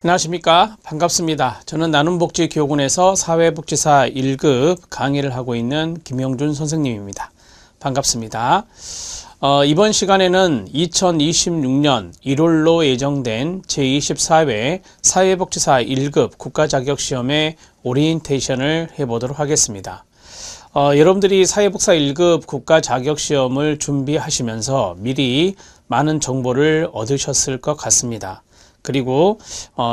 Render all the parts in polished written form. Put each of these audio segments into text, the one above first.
안녕하십니까. 반갑습니다. 저는 나눔복지교육원에서 사회복지사 1급 강의를 하고 있는 김영준 선생님입니다. 반갑습니다. 이번 시간에는 2026년 1월로 예정된 제24회 사회복지사 1급 국가자격시험의 오리엔테이션을 해보도록 하겠습니다. 여러분들이 사회복사 1급 국가자격시험을 준비하시면서 미리 많은 정보를 얻으셨을 것 같습니다. 그리고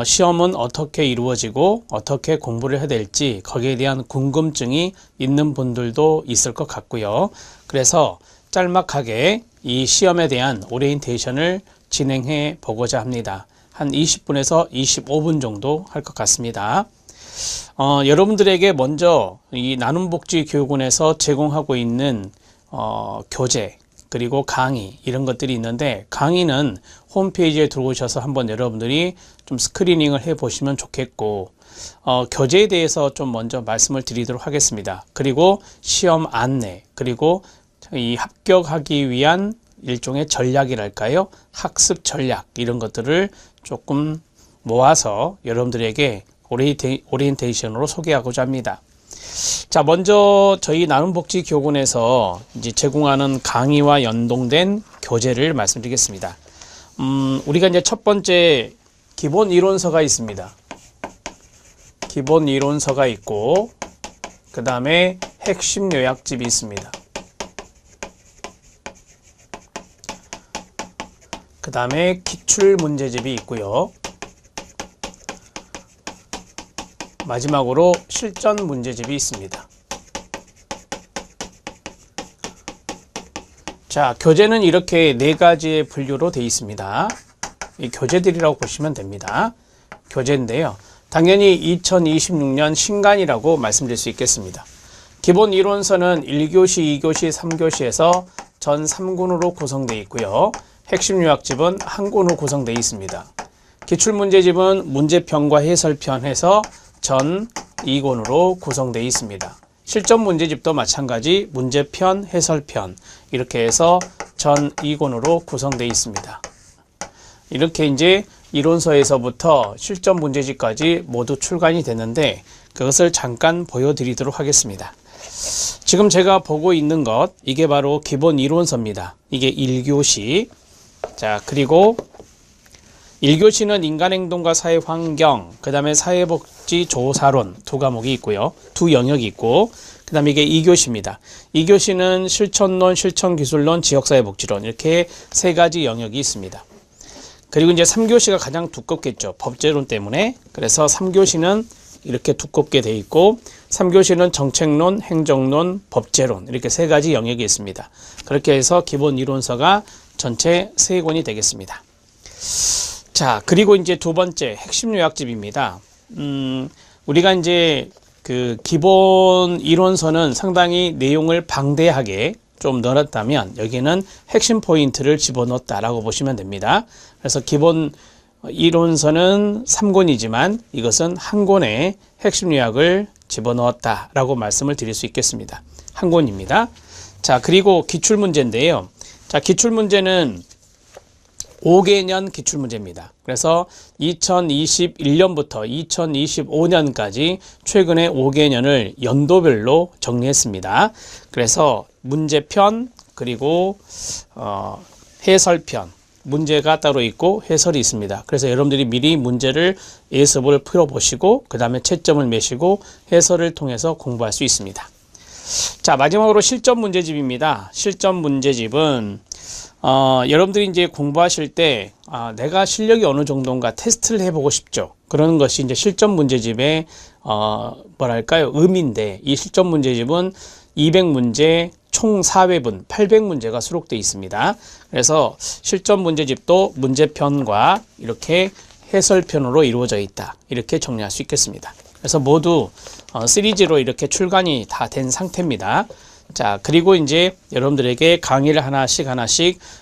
시험은 어떻게 이루어지고 어떻게 공부를 해야 될지 거기에 대한 궁금증이 있는 분들도 있을 것 같고요. 그래서 짤막하게 이 시험에 대한 오리엔테이션을 진행해 보고자 합니다. 한 20분에서 25분 정도 할 것 같습니다. 여러분들에게 먼저 이 나눔복지교육원에서 제공하고 있는 교재 그리고 강의 이런 것들이 있는데, 강의는 홈페이지에 들어오셔서 한번 여러분들이 좀 스크리닝을 해 보시면 좋겠고, 교재에 대해서 좀 먼저 말씀을 드리도록 하겠습니다. 그리고 시험 안내, 그리고 이 합격하기 위한 일종의 전략이랄까요? 학습 전략 이런 것들을 조금 모아서 여러분들에게 오리엔테이션으로 소개하고자 합니다. 자, 먼저 저희 나눔복지교육원에서 이제 제공하는 강의와 연동된 교재를 말씀드리겠습니다. 우리가 이제 첫 번째 기본 이론서가 있습니다. 기본 이론서가 있고, 그 다음에 핵심 요약집이 있습니다. 그 다음에 기출 문제집이 있고요. 마지막으로 실전 문제집이 있습니다. 자, 교재는 이렇게 네 가지의 분류로 되어 있습니다. 이 교재들이라고 보시면 됩니다. 교재인데요. 당연히 2026년 신간이라고 말씀드릴 수 있겠습니다. 기본 이론서는 1교시, 2교시, 3교시에서 전 3권으로 구성되어 있고요. 핵심 요약집은 한 권으로 구성되어 있습니다. 기출문제집은 문제편과 해설편 해서 전 2권으로 구성되어 있습니다. 실전 문제집도 마찬가지 문제편, 해설편 이렇게 해서 전 2권으로 구성되어 있습니다. 이렇게 이제 이론서에서부터 실전 문제집까지 모두 출간이 됐는데, 그것을 잠깐 보여드리도록 하겠습니다. 지금 제가 보고 있는 것, 이게 바로 기본 이론서입니다. 이게 1교시. 자, 그리고 1교시는 인간행동과 사회환경, 그 다음에 사회복지조사론 두 과목이 있고요. 두 영역이 있고, 그 다음에 이게 2교시입니다. 2교시는 실천론, 실천기술론, 지역사회복지론 이렇게 세 가지 영역이 있습니다. 그리고 이제 3교시가 가장 두껍겠죠. 법제론 때문에. 그래서 3교시는 이렇게 두껍게 돼 있고, 3교시는 정책론, 행정론, 법제론 이렇게 세 가지 영역이 있습니다. 그렇게 해서 기본 이론서가 전체 3권이 되겠습니다. 자, 그리고 이제 두 번째 핵심 요약집입니다. 우리가 이제 그 기본 이론서는 상당히 내용을 방대하게 좀 넣었다면, 여기는 핵심 포인트를 집어넣었다라고 보시면 됩니다. 그래서 기본 이론서는 3권이지만 이것은 한 권의 핵심 요약을 집어넣었다라고 말씀을 드릴 수 있겠습니다. 한 권입니다. 자, 그리고 기출문제인데요. 자, 기출문제는 5개년 기출문제입니다. 그래서 2021년부터 2025년까지 최근에 5개년을 연도별로 정리했습니다. 그래서 문제편, 그리고 해설편, 문제가 따로 있고 해설이 있습니다. 그래서 여러분들이 미리 문제를 예습을 풀어보시고 그 다음에 채점을 매시고 해설을 통해서 공부할 수 있습니다. 자, 마지막으로 실전 문제집입니다. 실전 문제집은 여러분들이 이제 공부하실 때 내가 실력이 어느 정도인가 테스트를 해보고 싶죠. 그러는 것이 이제 실전 문제집의 뭐랄까요, 의미인데, 이 실전 문제집은 200문제 총 4회분 800문제가 수록되어 있습니다. 그래서 실전 문제집도 문제편과 이렇게 해설편으로 이루어져 있다, 이렇게 정리할 수 있겠습니다. 그래서 모두 시리즈로 이렇게 출간이 다 된 상태입니다. 자, 그리고 이제 여러분들에게 강의를 하나씩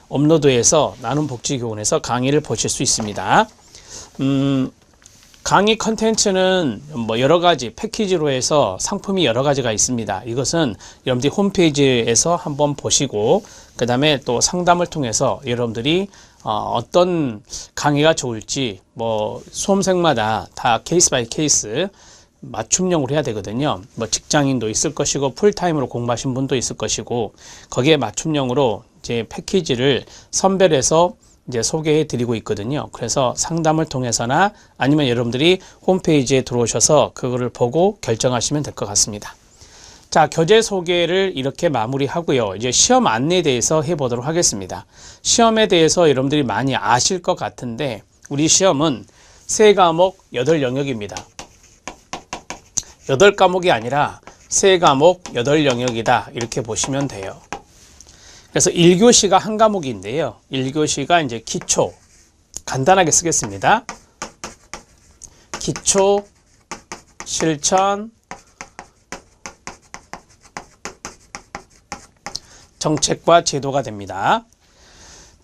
업로드해서 나눔복지교육원에서 강의를 보실 수 있습니다. 강의 컨텐츠는 뭐 여러 가지 패키지로 해서 상품이 여러 가지가 있습니다. 이것은 여러분들이 홈페이지에서 한번 보시고 그 다음에 또 상담을 통해서 여러분들이 어떤 강의가 좋을지 뭐 수험생마다 다 케이스 바이 케이스 맞춤형으로 해야 되거든요. 뭐 직장인도 있을 것이고 풀타임으로 공부하신 분도 있을 것이고 거기에 맞춤형으로 이제 패키지를 선별해서 이제 소개해 드리고 있거든요. 그래서 상담을 통해서나 아니면 여러분들이 홈페이지에 들어오셔서 그거를 보고 결정하시면 될 것 같습니다. 자, 교재 소개를 이렇게 마무리하고요. 이제 시험 안내에 대해서 해보도록 하겠습니다. 시험에 대해서 여러분들이 많이 아실 것 같은데 우리 시험은 3과목 8영역입니다. 8과목이 아니라 3과목 8영역이다 이렇게 보시면 돼요. 그래서 1교시가 한 과목인데요. 1교시가 이제 기초, 간단하게 쓰겠습니다. 기초, 실천, 정책과 제도가 됩니다.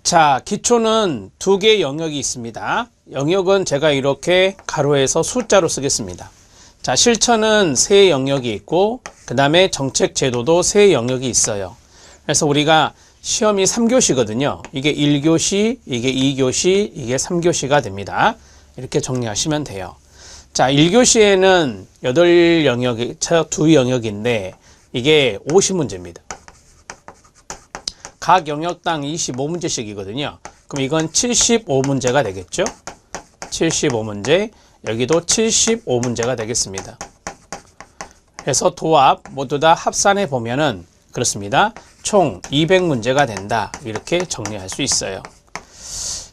자, 기초는 2개의 영역이 있습니다. 영역은 제가 이렇게 가로해서 숫자로 쓰겠습니다. 자, 실천은 3 영역이 있고 그 다음에 정책 제도도 3 영역이 있어요. 그래서 우리가 시험이 3교시거든요. 이게 1교시, 이게 2교시, 이게 3교시가 됩니다. 이렇게 정리하시면 돼요. 자, 1교시에는 8영역이, 2영역인데 이게 50문제입니다. 각 영역당 25문제씩이거든요. 그럼 이건 75문제가 되겠죠? 75문제, 여기도 75문제가 되겠습니다. 그래서 도합 모두 다 합산해 보면은 그렇습니다. 총 200문제가 된다. 이렇게 정리할 수 있어요.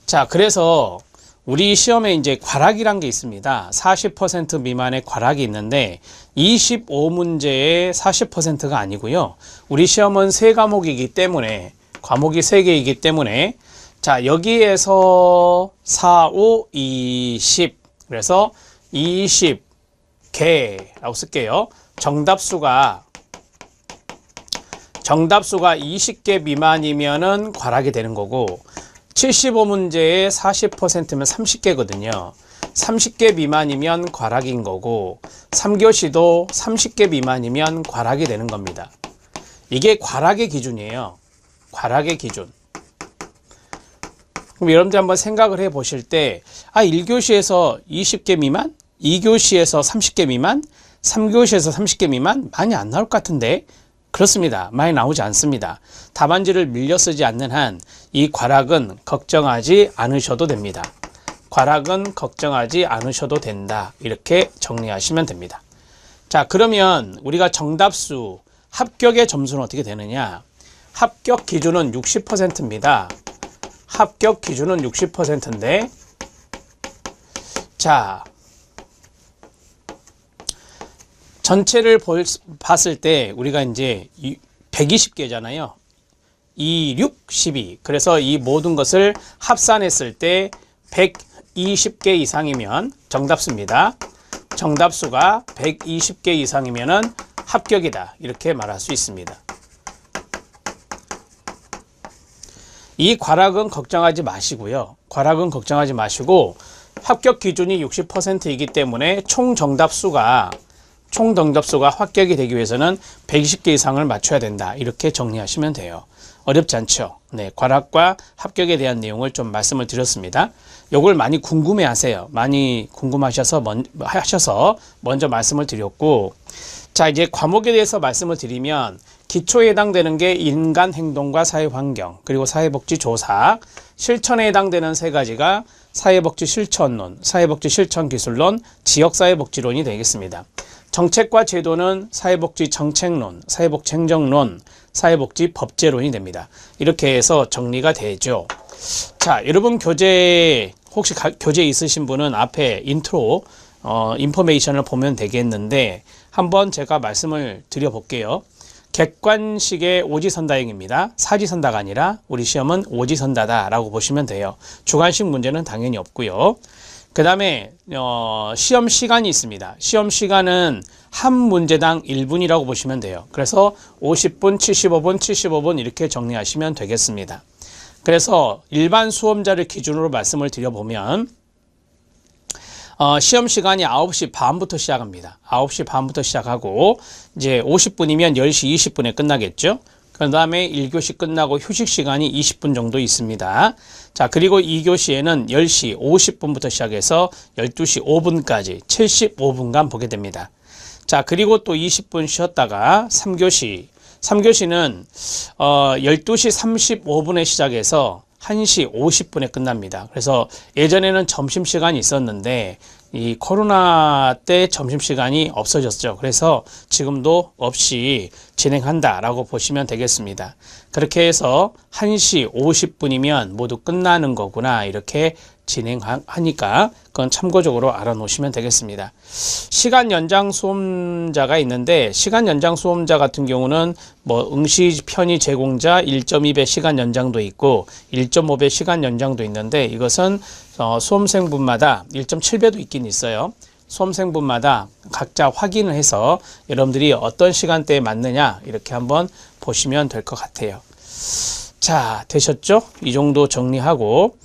자, 그래서 우리 시험에 이제 과락이란 게 있습니다. 40% 미만의 과락이 있는데 25문제의 40%가 아니고요. 우리 시험은 3과목이기 때문에 과목이 3개이기 때문에 자, 여기에서 4, 5, 20 그래서 20개라고 쓸게요. 정답수가 20개 미만이면은 과락이 되는 거고 75문제의 40%면 30개거든요. 30개 미만이면 과락인 거고 3교시도 30개 미만이면 과락이 되는 겁니다. 이게 과락의 기준이에요. 과락의 기준. 그럼 여러분들 한번 생각을 해 보실 때 1교시에서 20개 미만? 2교시에서 30개 미만? 3교시에서 30개 미만? 많이 안 나올 것 같은데 그렇습니다. 많이 나오지 않습니다. 답안지를 밀려 쓰지 않는 한 이 과락은 걱정하지 않으셔도 됩니다. 과락은 걱정하지 않으셔도 된다. 이렇게 정리하시면 됩니다. 자, 그러면 우리가 정답수, 합격의 점수는 어떻게 되느냐? 합격 기준은 60%입니다. 합격 기준은 60%인데 자, 전체를 봤을 때 우리가 이제 120개잖아요. 2, 6, 12. 그래서 이 모든 것을 합산했을 때 120개 이상이면 정답수입니다. 정답수가 120개 이상이면 합격이다. 이렇게 말할 수 있습니다. 이 과락은 걱정하지 마시고요. 과락은 걱정하지 마시고 합격 기준이 60%이기 때문에 총 정답수가 합격이 되기 위해서는 120개 이상을 맞춰야 된다. 이렇게 정리하시면 돼요. 어렵지 않죠? 네, 과락과 합격에 대한 내용을 좀 말씀을 드렸습니다. 요걸 많이 궁금해 하세요. 많이 궁금하셔서 먼저 말씀을 드렸고, 자, 이제 과목에 대해서 말씀을 드리면 기초에 해당되는 게 인간 행동과 사회환경, 그리고 사회복지 조사, 실천에 해당되는 3가지가 사회복지 실천론, 사회복지 실천 기술론, 지역사회복지론이 되겠습니다. 정책과 제도는 사회복지 정책론, 사회복지 행정론, 사회복지 법제론이 됩니다. 이렇게 해서 정리가 되죠. 자, 여러분 교재 혹시 교재 있으신 분은 앞에 인트로 인포메이션을 보면 되겠는데 한번 제가 말씀을 드려볼게요. 객관식의 오지선다형입니다. 사지선다가 아니라 우리 시험은 오지선다다라고 보시면 돼요. 주관식 문제는 당연히 없고요. 그 다음에 시험 시간이 있습니다. 시험 시간은 한 문제당 1분이라고 보시면 돼요. 그래서 50분, 75분, 75분 이렇게 정리하시면 되겠습니다. 그래서 일반 수험자를 기준으로 말씀을 드려보면 시험 시간이 9시 반부터 시작합니다. 9시 반부터 시작하고 이제 50분이면 10시 20분에 끝나겠죠. 그 다음에 1교시 끝나고 휴식 시간이 20분 정도 있습니다. 자, 그리고 2교시에는 10시 50분부터 시작해서 12시 5분까지 75분간 보게 됩니다. 자, 그리고 또 20분 쉬었다가 3교시. 3교시는 12시 35분에 시작해서 1시 50분에 끝납니다. 그래서 예전에는 점심시간이 있었는데 이 코로나 때 점심시간이 없어졌죠. 그래서 지금도 없이 진행한다라고 보시면 되겠습니다. 그렇게 해서 1시 50분이면 모두 끝나는 거구나 이렇게 진행하니까 그건 참고적으로 알아놓으시면 되겠습니다. 시간 연장 수험자가 있는데 시간 연장 수험자 같은 경우는 뭐 응시 편의 제공자 1.2배 시간 연장도 있고 1.5배 시간 연장도 있는데 이것은 수험생분마다 1.7배도 있긴 있어요. 수험생분마다 각자 확인을 해서 여러분들이 어떤 시간대에 맞느냐 이렇게 한번 보시면 될 것 같아요. 자, 되셨죠? 이 정도 정리하고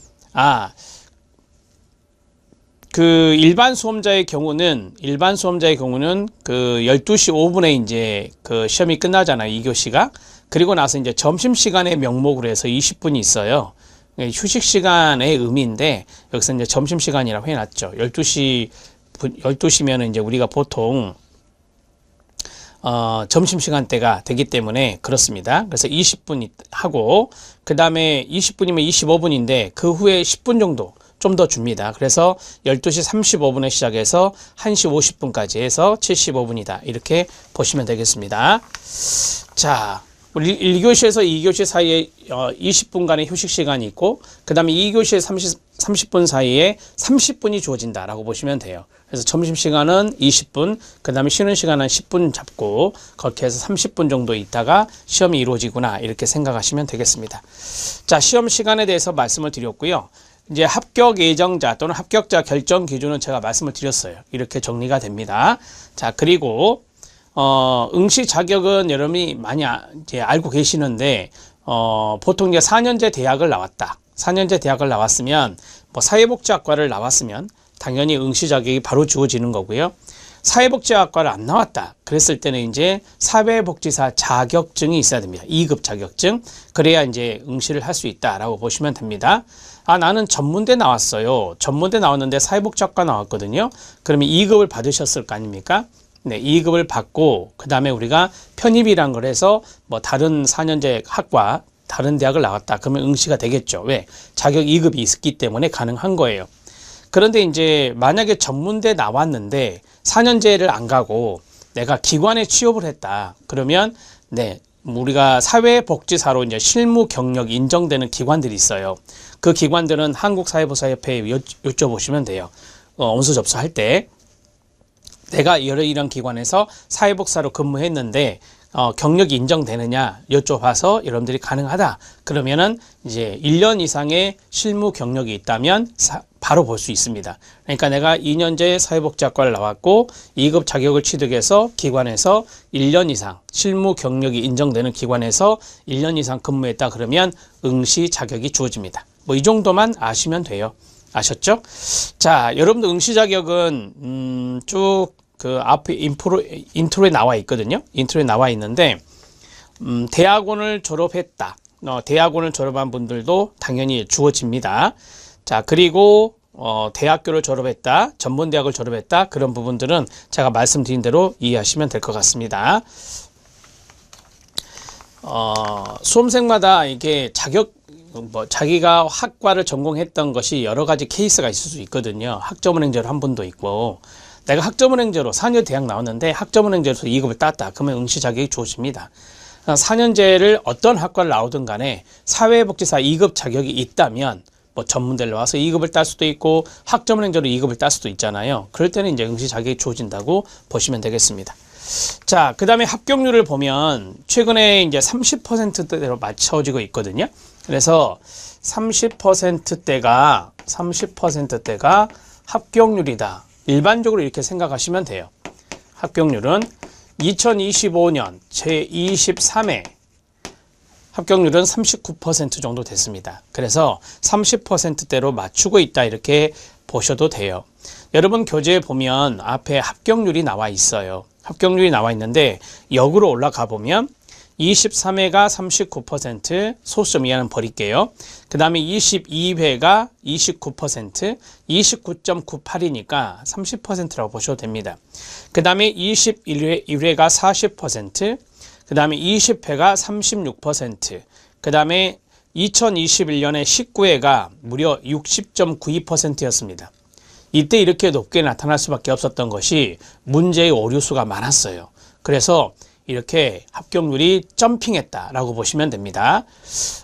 그 일반 수험자의 경우는 그 12시 5분에 이제 그 시험이 끝나잖아요. 2교시가. 그리고 나서 이제 점심시간의 명목으로 해서 20분이 있어요. 휴식 시간의 의미인데 여기서 이제 점심시간이라고 해놨죠. 12시면은 이제 우리가 보통 점심시간대가 되기 때문에 그렇습니다. 그래서 20분 하고 그 다음에 20분이면 25분인데 그 후에 10분 정도 좀 더 줍니다. 그래서 12시 35분에 시작해서 1시 50분까지 해서 75분이다. 이렇게 보시면 되겠습니다. 자, 우리 1교시에서 2교시 사이에 20분간의 휴식 시간이 있고 그 다음에 2교시에 30분 사이에 30분이 주어진다라고 보시면 돼요. 그래서 점심시간은 20분, 그 다음에 쉬는 시간은 10분 잡고 그렇게 해서 30분 정도 있다가 시험이 이루어지구나 이렇게 생각하시면 되겠습니다. 자, 시험 시간에 대해서 말씀을 드렸고요. 이제 합격 예정자 또는 합격자 결정 기준은 제가 말씀을 드렸어요. 이렇게 정리가 됩니다. 자, 그리고 응시 자격은 여러분이 많이 이제 알고 계시는데 보통 이제 4년제 대학을 나왔다. 4년제 대학을 나왔으면 뭐 사회복지학과를 나왔으면 당연히 응시 자격이 바로 주어지는 거고요. 사회복지학과를 안 나왔다. 그랬을 때는 이제 사회복지사 자격증이 있어야 됩니다. 2급 자격증. 그래야 이제 응시를 할 수 있다라고 보시면 됩니다. 나는 전문대 나왔어요. 전문대 나왔는데 사회복지학과 나왔거든요. 그러면 2급을 받으셨을 거 아닙니까? 네, 2급을 받고 그 다음에 우리가 편입이란 걸 해서 뭐 다른 4년제 학과 다른 대학을 나왔다. 그러면 응시가 되겠죠. 왜? 자격 2급이 있기 때문에 가능한 거예요. 그런데 이제 만약에 전문대 나왔는데 4년제를 안 가고 내가 기관에 취업을 했다. 그러면 네, 우리가 사회복지사로 이제 실무 경력 인정되는 기관들이 있어요. 그 기관들은 한국사회복지사협회에 여쭤보시면 돼요. 원서 접수할 때 내가 이런 기관에서 사회복지사로 근무했는데 경력이 인정되느냐 여쭤봐서 여러분들이 가능하다. 그러면은 이제 1년 이상의 실무 경력이 있다면 바로 볼 수 있습니다. 그러니까 내가 2년제 사회복지학과를 나왔고 2급 자격을 취득해서 기관에서 1년 이상 실무 경력이 인정되는 기관에서 1년 이상 근무했다 그러면 응시 자격이 주어집니다. 뭐 이 정도만 아시면 돼요. 아셨죠? 자, 여러분들 응시 자격은 쭉 그 앞에 인트로에 나와 있거든요. 인트로에 나와 있는데 대학원을 졸업했다. 대학원을 졸업한 분들도 당연히 주어집니다. 자, 그리고 대학교를 졸업했다, 전문대학을 졸업했다 그런 부분들은 제가 말씀드린 대로 이해하시면 될 것 같습니다. 수험생마다 이게 자기가 학과를 전공했던 것이 여러 가지 케이스가 있을 수 있거든요. 학점은행제로 한 분도 있고 내가 학점은행제로 4년 대학 나왔는데 학점은행제로서 2급을 땄다. 그러면 응시 자격이 주어집니다. 4년제를 어떤 학과를 나오든 간에 사회복지사 2급 자격이 있다면 뭐 전문대를 나와서 2급을 딸 수도 있고 학점은행제로 2급을 딸 수도 있잖아요. 그럴 때는 이제 응시 자격이 주어진다고 보시면 되겠습니다. 자, 그 다음에 합격률을 보면 최근에 이제 30%대로 맞춰지고 있거든요. 그래서 30%대가 합격률이다. 일반적으로 이렇게 생각하시면 돼요. 합격률은 2025년 제23회 합격률은 39% 정도 됐습니다. 그래서 30%대로 맞추고 있다 이렇게 보셔도 돼요. 여러분 교재에 보면 앞에 합격률이 나와 있어요. 합격률이 나와 있는데 역으로 올라가 보면 23회가 39%, 소수점 이하는 버릴게요. 그 다음에 22회가 29%, 29.98이니까 30%라고 보셔도 됩니다. 그 다음에 21회가 40%, 그 다음에 20회가 36%, 그 다음에 2021년에 19회가 무려 60.92%였습니다. 이때 이렇게 높게 나타날 수밖에 없었던 것이 문제의 오류수가 많았어요. 그래서 이렇게 합격률이 점핑했다라고 보시면 됩니다.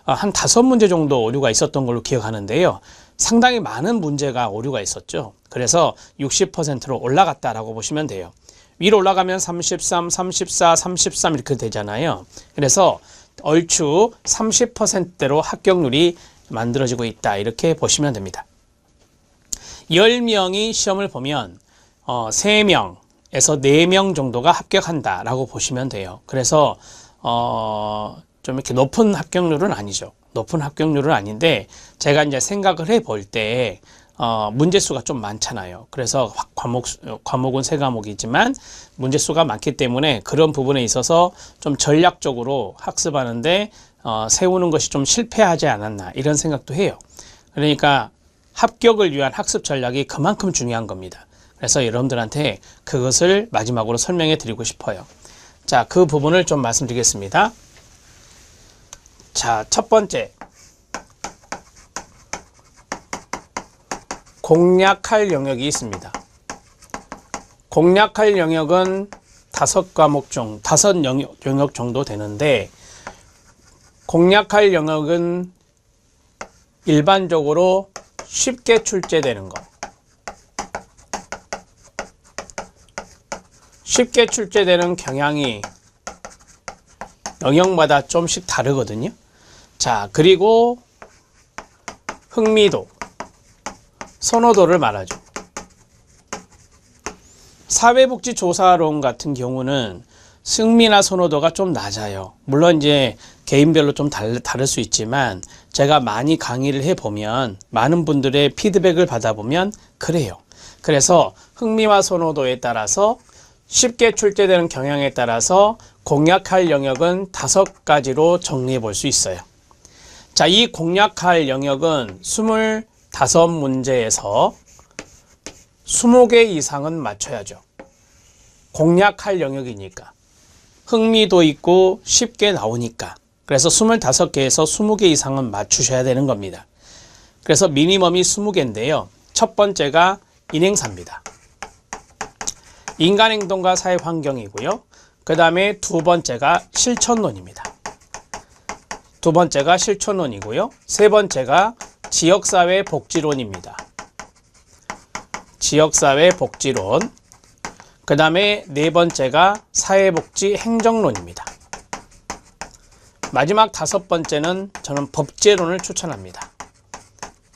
한 5문제 정도 오류가 있었던 걸로 기억하는데요. 상당히 많은 문제가 오류가 있었죠. 그래서 60%로 올라갔다라고 보시면 돼요. 위로 올라가면 33, 34, 33 이렇게 되잖아요. 그래서 얼추 30%대로 합격률이 만들어지고 있다 이렇게 보시면 됩니다. 10명이 시험을 보면 3명 에서 4명 정도가 합격한다 라고 보시면 돼요. 그래서 좀 이렇게 높은 합격률은 아니죠. 높은 합격률은 아닌데 제가 이제 생각을 해 볼 때 문제수가 좀 많잖아요. 그래서 과목은 3과목이지만 문제수가 많기 때문에 그런 부분에 있어서 좀 전략적으로 학습하는데 세우는 것이 좀 실패하지 않았나 이런 생각도 해요. 그러니까 합격을 위한 학습 전략이 그만큼 중요한 겁니다. 그래서 여러분들한테 그것을 마지막으로 설명해 드리고 싶어요. 자, 그 부분을 좀 말씀드리겠습니다. 자, 첫 번째. 공략할 영역이 있습니다. 공략할 영역은 5과목 중, 5영역 정도 되는데, 공략할 영역은 일반적으로 쉽게 출제되는 것. 쉽게 출제되는 경향이 영역마다 좀씩 다르거든요. 자, 그리고 흥미도, 선호도를 말하죠. 사회복지조사론 같은 경우는 흥미나 선호도가 좀 낮아요. 물론 이제 개인별로 좀 다를 수 있지만 제가 많이 강의를 해보면 많은 분들의 피드백을 받아보면 그래요. 그래서 흥미와 선호도에 따라서 쉽게 출제되는 경향에 따라서 공략할 영역은 5가지로 정리해 볼 수 있어요. 자, 이 공략할 영역은 25문제에서 20개 이상은 맞춰야죠. 공략할 영역이니까. 흥미도 있고 쉽게 나오니까. 그래서 25개에서 20개 이상은 맞추셔야 되는 겁니다. 그래서 미니멈이 20개인데요. 첫 번째가 인행사입니다. 인간행동과 사회환경이고요. 그 다음에 두 번째가 실천론입니다. 두 번째가 실천론이고요. 세 번째가 지역사회 복지론입니다. 지역사회 복지론. 그 다음에 네 번째가 사회복지 행정론입니다. 마지막 5번째는 저는 법제론을 추천합니다.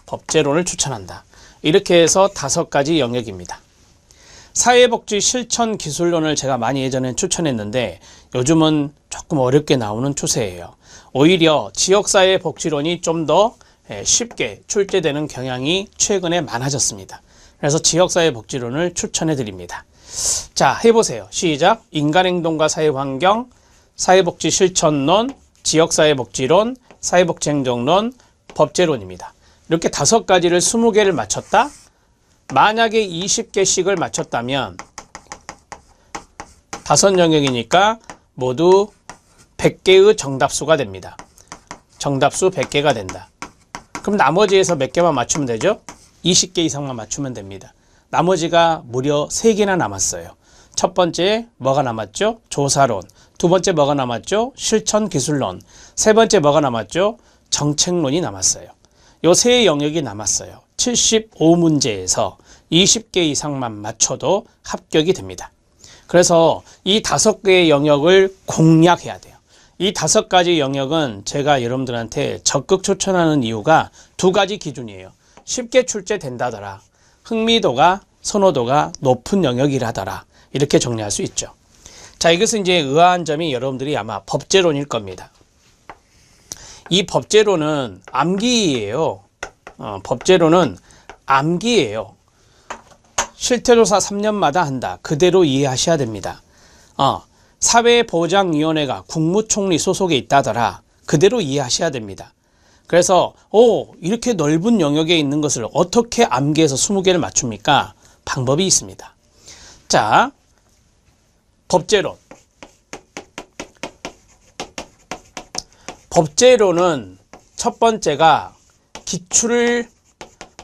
법제론을 추천한다. 이렇게 해서 5가지 영역입니다. 사회복지 실천 기술론을 제가 많이 예전에 추천했는데 요즘은 조금 어렵게 나오는 추세예요. 오히려 지역사회 복지론이 좀 더 쉽게 출제되는 경향이 최근에 많아졌습니다. 그래서 지역사회 복지론을 추천해 드립니다. 자, 해보세요. 시작. 인간행동과 사회환경, 사회복지 실천론, 지역사회 복지론, 사회복지 행정론, 법제론입니다. 이렇게 5가지를 20개를 맞췄다? 만약에 20개씩을 맞췄다면 5영역이니까 모두 100개의 정답수가 됩니다. 정답수 100개가 된다. 그럼 나머지에서 몇 개만 맞추면 되죠? 20개 이상만 맞추면 됩니다. 나머지가 무려 3개나 남았어요. 첫 번째 뭐가 남았죠? 조사론. 두 번째 뭐가 남았죠? 실천기술론. 세 번째 뭐가 남았죠? 정책론이 남았어요. 요 세 영역이 남았어요. 75문제에서 20개 이상만 맞춰도 합격이 됩니다. 그래서 이 5개의 영역을 공략해야 돼요. 이 5가지 영역은 제가 여러분들한테 적극 추천하는 이유가 2가지 기준이에요. 쉽게 출제된다더라. 흥미도가, 선호도가 높은 영역이라더라. 이렇게 정리할 수 있죠. 자, 이것은 이제 의아한 점이 여러분들이 아마 법제론일 겁니다. 이 법제론은 암기예요. 법제론은 암기예요. 실태조사 3년마다 한다. 그대로 이해하셔야 됩니다. 사회보장위원회가 국무총리 소속에 있다더라. 그대로 이해하셔야 됩니다. 그래서 이렇게 넓은 영역에 있는 것을 어떻게 암기해서 20개를 맞춥니까? 방법이 있습니다. 자, 법제론. 법제론은 첫 번째가 기출을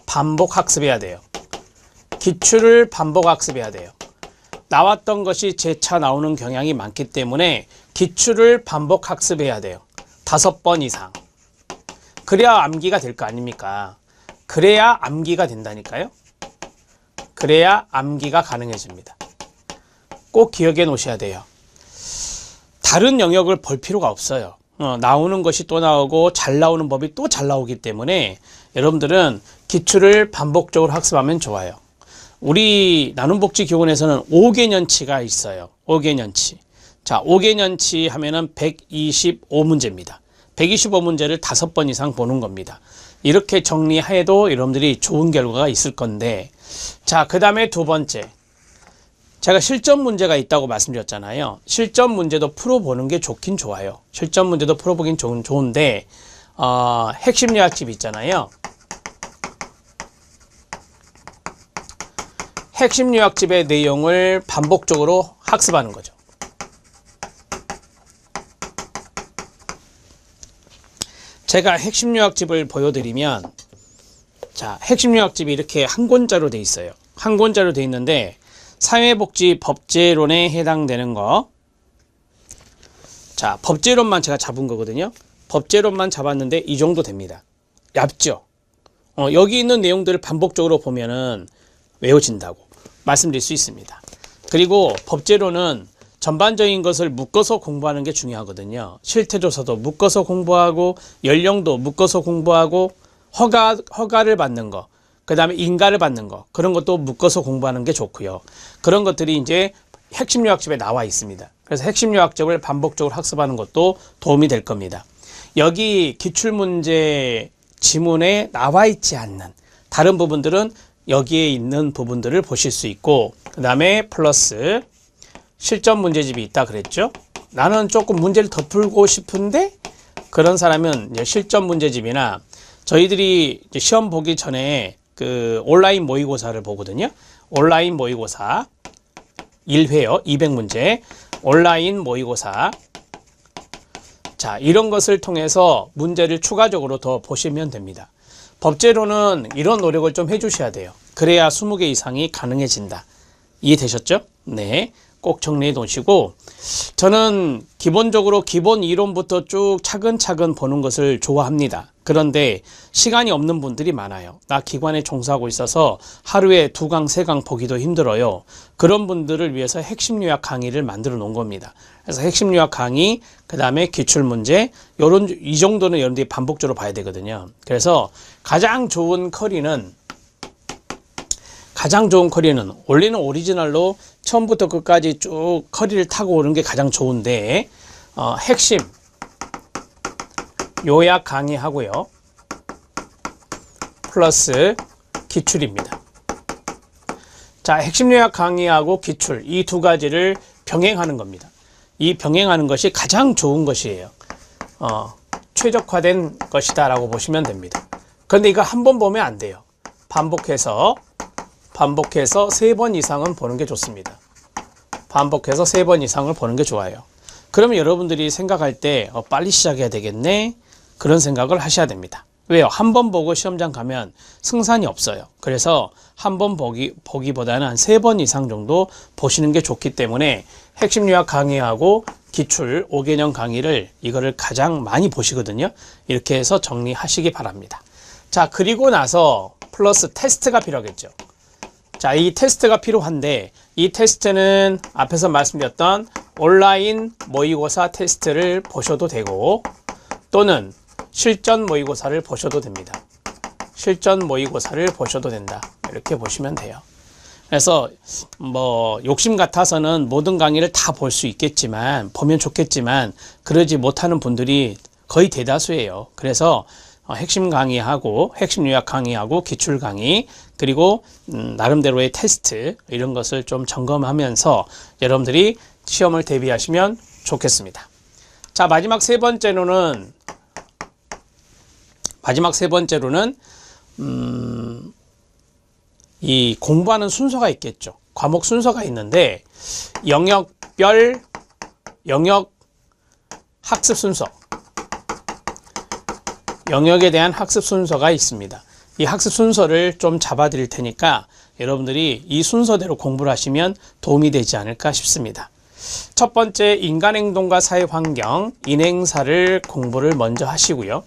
반복 학습해야 돼요. 기출을 반복 학습해야 돼요. 나왔던 것이 재차 나오는 경향이 많기 때문에 기출을 반복 학습해야 돼요. 5번 이상. 그래야 암기가 될 거 아닙니까? 그래야 암기가 된다니까요. 그래야 암기가 가능해집니다. 꼭 기억해 놓으셔야 돼요. 다른 영역을 볼 필요가 없어요. 나오는 것이 또 나오고 잘 나오는 법이 또 잘 나오기 때문에 여러분들은 기출을 반복적으로 학습하면 좋아요. 우리 나눔복지교원에서는 5개년치가 있어요. 5개년치. 자, 5개년치 하면은 125문제입니다. 125문제를 5번 이상 보는 겁니다. 이렇게 정리해도 여러분들이 좋은 결과가 있을 건데, 자, 그 다음에 두 번째. 제가 실전 문제가 있다고 말씀드렸잖아요. 실전 문제도 풀어보는 게 좋긴 좋아요. 실전 문제도 풀어보긴 좋은데, 핵심 요약집 있잖아요. 핵심 요약집의 내용을 반복적으로 학습하는 거죠. 제가 핵심 요약집을 보여드리면, 자, 핵심 요약집이 이렇게 한 권자로 돼 있어요. 한 권자로 돼 있는데 사회복지 법제론에 해당되는 거. 자, 법제론만 제가 잡은 거거든요. 법제론만 잡았는데 이 정도 됩니다. 얇죠? 여기 있는 내용들을 반복적으로 보면은 외워진다고 말씀드릴 수 있습니다. 그리고 법제론은 전반적인 것을 묶어서 공부하는 게 중요하거든요. 실태조사도 묶어서 공부하고, 연령도 묶어서 공부하고, 허가를 받는 거, 그 다음에 인가를 받는 거, 그런 것도 묶어서 공부하는 게 좋고요. 그런 것들이 이제 핵심 요약집에 나와 있습니다. 그래서 핵심 요약집을 반복적으로 학습하는 것도 도움이 될 겁니다. 여기 기출문제 지문에 나와 있지 않는 다른 부분들은 여기에 있는 부분들을 보실 수 있고, 그 다음에 플러스 실전 문제집이 있다 그랬죠. 나는 조금 문제를 더 풀고 싶은데, 그런 사람은 이제 실전 문제집이나 저희들이 이제 시험 보기 전에 그 온라인 모의고사를 보거든요. 온라인 모의고사 1회요. 200문제 온라인 모의고사. 자, 이런 것을 통해서 문제를 추가적으로 더 보시면 됩니다. 법제로는 이런 노력을 좀 해주셔야 돼요. 그래야 20개 이상이 가능해진다. 이해되셨죠? 네. 꼭 정리해 놓으시고, 저는 기본적으로 기본 이론부터 쭉 차근차근 보는 것을 좋아합니다. 그런데 시간이 없는 분들이 많아요. 나 기관에 종사하고 있어서 하루에 2강, 3강 보기도 힘들어요. 그런 분들을 위해서 핵심 요약 강의를 만들어 놓은 겁니다. 그래서 핵심 요약 강의, 그 다음에 기출문제, 이 정도는 여러분들이 반복적으로 봐야 되거든요. 그래서 가장 좋은 커리는 원래는 오리지널로 처음부터 끝까지 쭉 커리를 타고 오는 게 가장 좋은데, 핵심 요약 강의하고요, 플러스 기출입니다. 자, 핵심 요약 강의하고 기출, 이 두 가지를 병행하는 겁니다. 이 병행하는 것이 가장 좋은 것이에요. 최적화된 것이다 라고 보시면 됩니다. 그런데 이거 한 번 보면 안 돼요. 반복해서 3번 이상은 보는 게 좋습니다. 반복해서 3번 이상을 보는 게 좋아요. 그러면 여러분들이 생각할 때 빨리 시작해야 되겠네, 그런 생각을 하셔야 됩니다. 왜요? 한 번 보고 시험장 가면 승산이 없어요. 그래서 한 번 보기보다는 한 3번 이상 정도 보시는 게 좋기 때문에 핵심 요약 강의하고 기출 5개년 강의를 이거를 가장 많이 보시거든요. 이렇게 해서 정리하시기 바랍니다. 자, 그리고 나서 플러스 테스트가 필요하겠죠. 자, 이 테스트가 필요한데, 이 테스트는 앞에서 말씀드렸던 온라인 모의고사 테스트를 보셔도 되고, 또는 실전 모의고사를 보셔도 됩니다. 실전 모의고사를 보셔도 된다. 이렇게 보시면 돼요. 그래서 욕심 같아서는 모든 강의를 다 볼 수 있겠지만, 보면 좋겠지만, 그러지 못하는 분들이 거의 대다수예요. 그래서 핵심 강의하고 핵심 요약 강의하고 기출 강의 그리고 나름대로의 테스트 이런 것을 좀 점검하면서 여러분들이 시험을 대비하시면 좋겠습니다. 자, 마지막 세 번째로는 이 공부하는 순서가 있겠죠. 과목 순서가 있는데 영역별 영역 학습 순서, 영역에 대한 학습 순서가 있습니다. 이 학습 순서를 좀 잡아 드릴 테니까 여러분들이 이 순서대로 공부를 하시면 도움이 되지 않을까 싶습니다. 첫 번째, 인간행동과 사회환경, 인행사를 공부를 먼저 하시고요.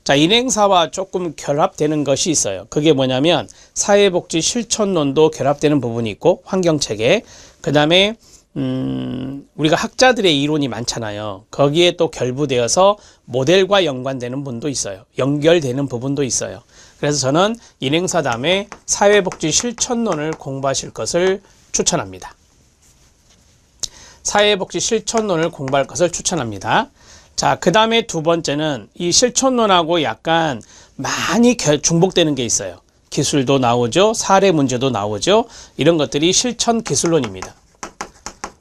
자, 인행사와 조금 결합되는 것이 있어요. 그게 뭐냐면 사회복지 실천론도 결합되는 부분이 있고 환경체계, 그 다음에 우리가 학자들의 이론이 많잖아요. 거기에 또 결부되어서 모델과 연관되는 부분도 있어요. 연결되는 부분도 있어요. 그래서 저는 인행사 다음에 사회복지 실천론을 공부하실 것을 추천합니다. 사회복지 실천론을 공부할 것을 추천합니다. 자, 그 다음에 두 번째는 이 실천론하고 약간 많이 중복되는 게 있어요. 기술도 나오죠. 사례 문제도 나오죠. 이런 것들이 실천 기술론입니다.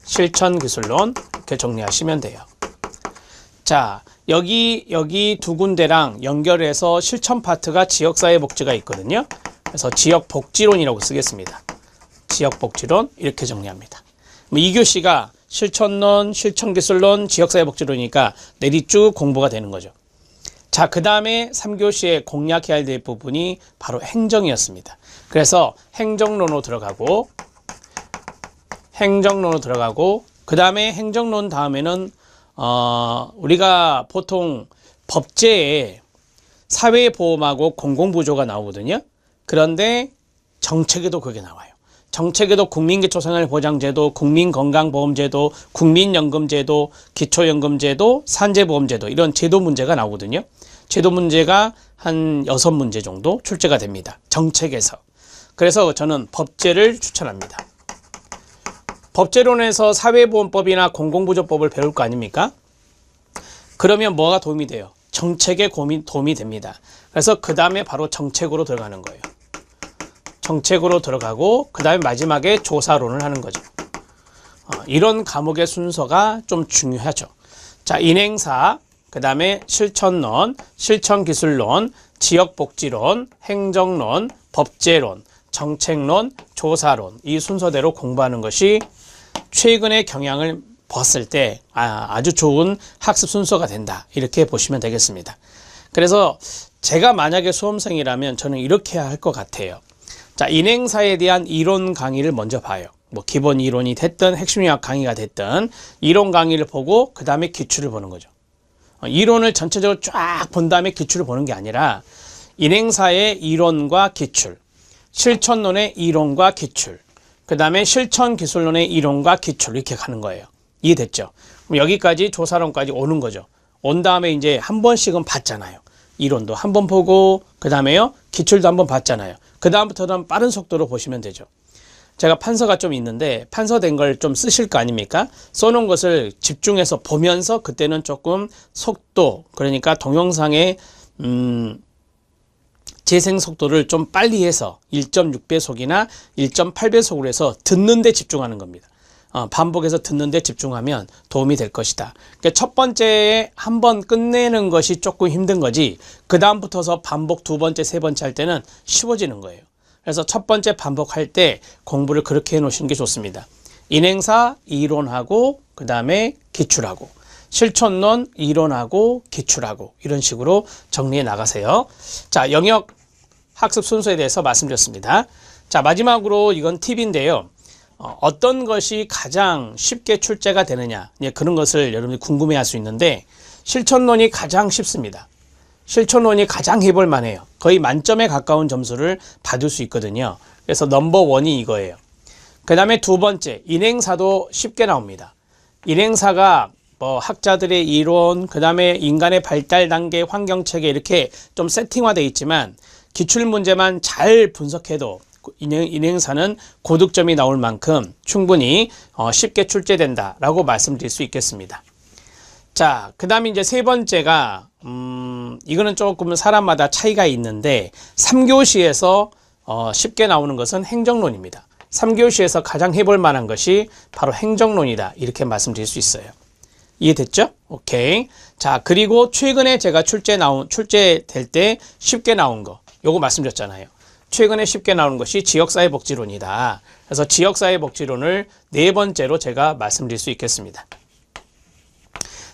실천 기술론 이렇게 정리하시면 돼요. 자, 여기 두 군데랑 연결해서 실천 파트가 지역사회복지가 있거든요. 그래서 지역복지론이라고 쓰겠습니다. 지역복지론 이렇게 정리합니다. 2교시가 실천론, 실천기술론, 지역사회복지론이니까 내리 쭉 공부가 되는 거죠. 자, 그 다음에 3교시에 공략해야 될 부분이 바로 행정이었습니다. 그래서 행정론으로 들어가고 그 다음에 행정론 다음에는 우리가 보통 법제에 사회보험하고 공공부조가 나오거든요. 그런데 정책에도 그게 나와요. 정책에도 국민기초생활보장제도, 국민건강보험제도, 국민연금제도, 기초연금제도, 산재보험제도 이런 제도 문제가 나오거든요. 제도 문제가 한 6문제 정도 출제가 됩니다. 정책에서. 그래서 저는 법제를 추천합니다. 법제론에서 사회보험법이나 공공부조법을 배울 거 아닙니까? 그러면 뭐가 도움이 돼요? 정책에 도움이 됩니다. 그래서 그 다음에 바로 정책으로 들어가는 거예요. 정책으로 들어가고 그 다음에 마지막에 조사론을 하는 거죠. 이런 과목의 순서가 좀 중요하죠. 자, 인행사, 그 다음에 실천론, 실천기술론, 지역복지론, 행정론, 법제론, 정책론, 조사론 이 순서대로 공부하는 것이 최근의 경향을 봤을 때 아주 좋은 학습 순서가 된다. 이렇게 보시면 되겠습니다. 그래서 제가 만약에 수험생이라면 저는 이렇게 할 것 같아요. 자, 인행사에 대한 이론 강의를 먼저 봐요. 뭐 기본 이론이 됐든 핵심 요약 강의가 됐든 이론 강의를 보고 그 다음에 기출을 보는 거죠. 이론을 전체적으로 쫙 본 다음에 기출을 보는 게 아니라 인행사의 이론과 기출, 실천론의 이론과 기출, 그 다음에 실천기술론의 이론과 기출 이렇게 가는 거예요. 이해됐죠? 그럼 여기까지 조사론까지 오는 거죠. 온 다음에 이제 한 번씩은 봤잖아요. 이론도 한 번 보고 그 다음에요 기출도 한 번 봤잖아요. 그 다음부터는 빠른 속도로 보시면 되죠. 제가 판서가 좀 있는데 판서된 걸 좀 쓰실 거 아닙니까? 써놓은 것을 집중해서 보면서 그때는 조금 속도, 그러니까 동영상의 재생 속도를 좀 빨리 해서 1.6배속이나 1.8배속으로 해서 듣는 데 집중하는 겁니다. 반복해서 듣는 데 집중하면 도움이 될 것이다. 그러니까 첫 번째에 한 번 끝내는 것이 조금 힘든 거지 그 다음부터서 반복 두 번째, 세 번째 할 때는 쉬워지는 거예요. 그래서 첫 번째 반복할 때 공부를 그렇게 해 놓으시는 게 좋습니다. 인행사 이론하고 그 다음에 기출하고 실천론 이론하고 기출하고 이런 식으로 정리해 나가세요. 자, 영역 학습 순서에 대해서 말씀드렸습니다. 자, 마지막으로 이건 팁인데요. 어떤 것이 가장 쉽게 출제가 되느냐 그런 것을 여러분이 궁금해할 수 있는데 실천론이 가장 쉽습니다. 실천론이 가장 해볼 만해요. 거의 만점에 가까운 점수를 받을 수 있거든요. 그래서 넘버원이 이거예요. 그 다음에 두 번째 인행사도 쉽게 나옵니다. 인행사가 뭐 학자들의 이론, 그 다음에 인간의 발달 단계, 환경체계 이렇게 좀 세팅화되어 있지만 기출문제만 잘 분석해도 인행사는 고득점이 나올 만큼 충분히 쉽게 출제된다라고 말씀드릴 수 있겠습니다. 자, 그 다음에 이제 세 번째가, 이거는 조금 사람마다 차이가 있는데, 3교시에서 쉽게 나오는 것은 행정론입니다. 3교시에서 가장 해볼 만한 것이 바로 행정론이다. 이렇게 말씀드릴 수 있어요. 이해됐죠? 오케이. 자, 그리고 최근에 제가 출제될 때 쉽게 나온 거, 요거 말씀드렸잖아요. 최근에 쉽게 나오는 것이 지역사회복지론이다. 그래서 지역사회복지론을 네 번째로 제가 말씀드릴 수 있겠습니다.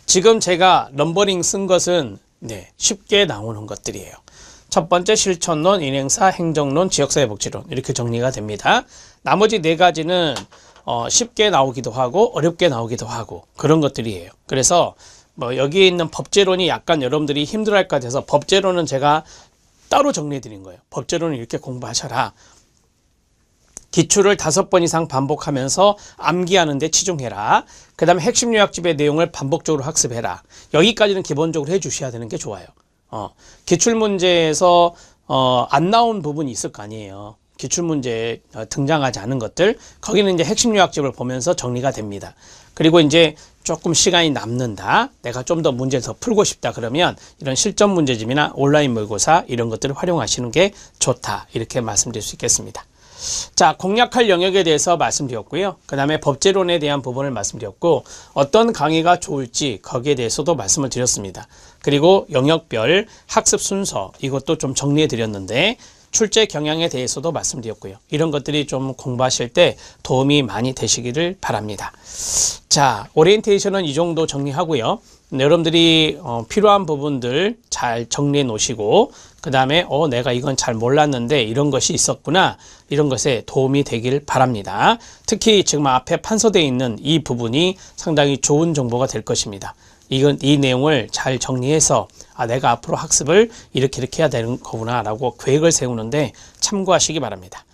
지금 제가 넘버링 쓴 것은 쉽게 나오는 것들이에요. 첫 번째 실천론, 인행사, 행정론, 지역사회복지론 이렇게 정리가 됩니다. 나머지 네 가지는 쉽게 나오기도 하고 어렵게 나오기도 하고 그런 것들이에요. 그래서 뭐 여기에 있는 법제론이 약간 여러분들이 힘들어할 것 같아서 법제론은 제가 따로 정리해 드린 거예요. 법제론을 이렇게 공부하셔라. 기출을 5번 이상 반복하면서 암기하는 데 치중해라. 그 다음에 핵심 요약집의 내용을 반복적으로 학습해라. 여기까지는 기본적으로 해 주셔야 되는 게 좋아요. 기출문제에서 안 나온 부분이 있을 거 아니에요. 기출문제에 등장하지 않은 것들, 거기는 이제 핵심 요약집을 보면서 정리가 됩니다. 그리고 이제 조금 시간이 남는다, 내가 좀 더 문제를 더 풀고 싶다 그러면 이런 실전 문제집이나 온라인 모의고사 이런 것들을 활용하시는 게 좋다, 이렇게 말씀드릴 수 있겠습니다. 자, 공략할 영역에 대해서 말씀드렸고요. 그 다음에 법제론에 대한 부분을 말씀드렸고, 어떤 강의가 좋을지 거기에 대해서도 말씀을 드렸습니다. 그리고 영역별 학습 순서, 이것도 좀 정리해 드렸는데 출제 경향에 대해서도 말씀드렸고요. 이런 것들이 좀 공부하실 때 도움이 많이 되시기를 바랍니다. 자, 오리엔테이션은 이 정도 정리하고요. 여러분들이 필요한 부분들 잘 정리해 놓으시고, 그 다음에 내가 이건 잘 몰랐는데 이런 것이 있었구나, 이런 것에 도움이 되길 바랍니다. 특히 지금 앞에 판서되어 있는 이 부분이 상당히 좋은 정보가 될 것입니다. 이 내용을 잘 정리해서 내가 앞으로 학습을 이렇게 해야 되는 거구나 라고 계획을 세우는데 참고하시기 바랍니다.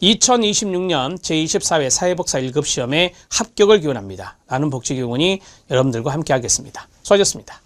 2026년 제24회 사회복사 1급 시험에 합격을 기원합니다. 나는 복지교육원이 여러분들과 함께 하겠습니다. 수고하셨습니다.